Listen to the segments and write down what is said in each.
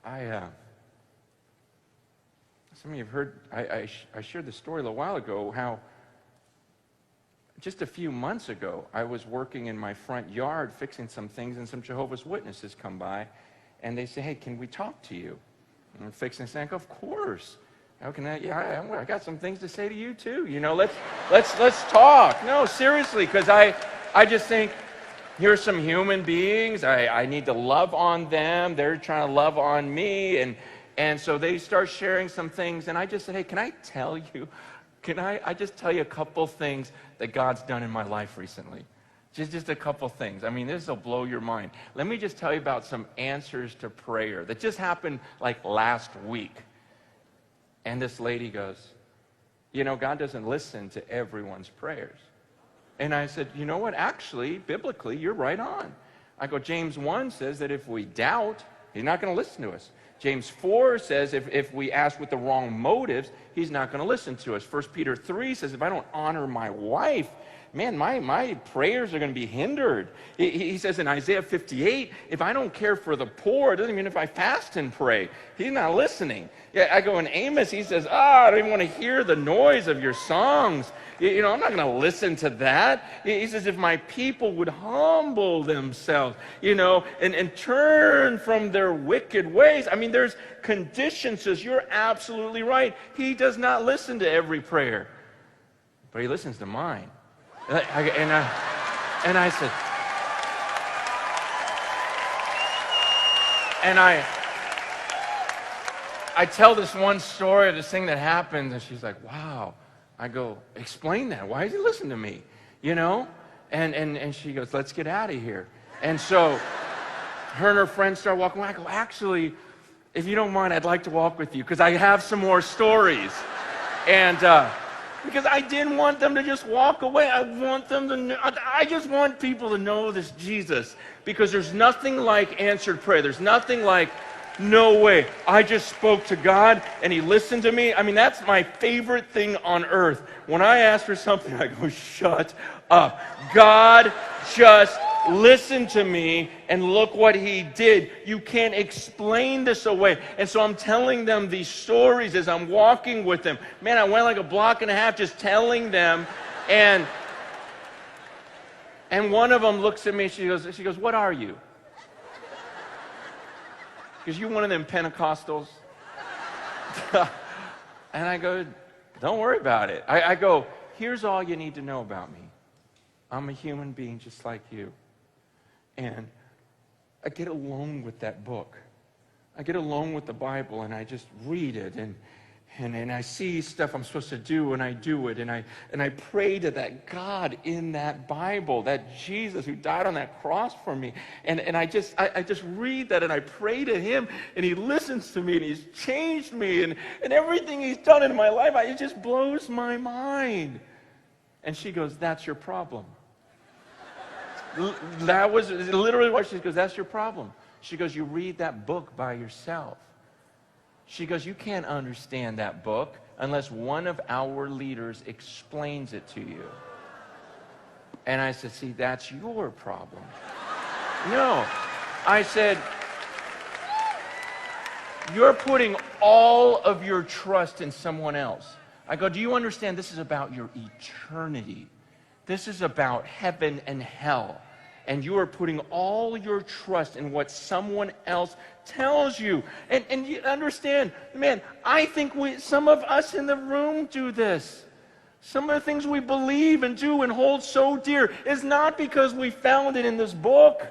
Some of you have heard, I shared the story a little while ago, how just a few months ago, I was working in my front yard fixing some things, and some Jehovah's Witnesses come by, and they say, hey, can we talk to you? And I'm fixing something. I go, of course. How can I? Yeah, I got some things to say to you too. Let's talk. No, seriously, because I just think, here's some human beings. I need to love on them. They're trying to love on me. And so they start sharing some things. And I just said, hey, can I tell you? Can I just tell you a couple things that God's done in my life recently? Just a couple things. I mean, this will blow your mind. Let me just tell you about some answers to prayer that just happened like last week. And this lady goes, God doesn't listen to everyone's prayers. And I said, you know what? Actually, biblically, you're right on. I go, James 1 says that if we doubt, he's not going to listen to us. James 4 says if we ask with the wrong motives, he's not going to listen to us. 1 Peter 3 says if I don't honor my wife, man, my prayers are going to be hindered. He says in Isaiah 58, if I don't care for the poor, it doesn't mean if I fast and pray. He's not listening. Yeah, I go in Amos, he says, I don't even want to hear the noise of your songs. I'm not going to listen to that. He says, if my people would humble themselves, and turn from their wicked ways. I mean, there's conditions. Says, you're absolutely right. He does not listen to every prayer, but he listens to mine. And I said, and I tell this one story of this thing that happened, and she's like, wow. I go, explain that. Why does he listen to me? And she goes, let's get out of here. And so her and her friends start walking away. I go, actually, if you don't mind, I'd like to walk with you because I have some more stories. And because I didn't want them to just walk away. I want them to know, I just want people to know this Jesus, because there's nothing like answered prayer. There's nothing like, no way, I just spoke to God and he listened to me. I mean, that's my favorite thing on earth. When I ask for something, I go, shut up. God just listened to me and look what he did. You can't explain this away. And so I'm telling them these stories as I'm walking with them. Man, I went like a block and a half just telling them. And one of them looks at me, she goes, what are you? Because you're one of them Pentecostals. And I go, don't worry about it. I go, here's all you need to know about me. I'm a human being just like you. And I get alone with that book. I get alone with the Bible and I just read it and I see stuff I'm supposed to do and I do it and I pray to that God in that Bible, that Jesus who died on that cross for me. And I just read that and I pray to him and he listens to me and he's changed me and everything he's done in my life, it just blows my mind. And she goes, that's your problem. That was literally what she goes, that's your problem. She goes, you read that book by yourself. She goes, you can't understand that book unless one of our leaders explains it to you. And I said, see, that's your problem. No. I said, you're putting all of your trust in someone else. I go, do you understand this is about your eternity? This is about heaven and hell. And you are putting all your trust in what someone else tells you. And you understand, man, I think some of us in the room do this. Some of the things we believe and do and hold so dear is not because we found it in this book.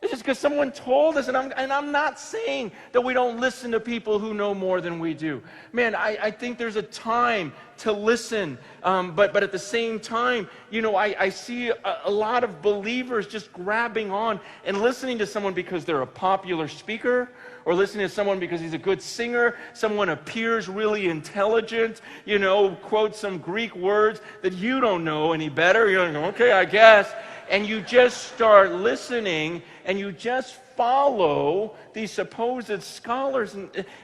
It's just because someone told us, and I'm not saying that we don't listen to people who know more than we do. Man, I think there's a time to listen, but at the same time, I see a lot of believers just grabbing on and listening to someone because they're a popular speaker, or listening to someone because he's a good singer, someone appears really intelligent, quotes some Greek words that you don't know any better. You're like, okay, I guess. And you just start listening and you just follow these supposed scholars.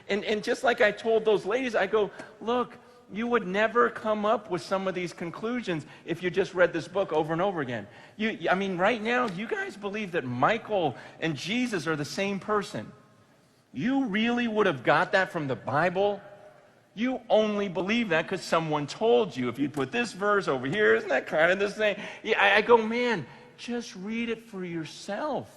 And just like I told those ladies, I go, look, you would never come up with some of these conclusions if you just read this book over and over again. Right now, you guys believe that Michael and Jesus are the same person. You really would have got that from the Bible? You only believe that because someone told you. If you put this verse over here, isn't that kind of the same? Yeah, I go, man, just read it for yourself.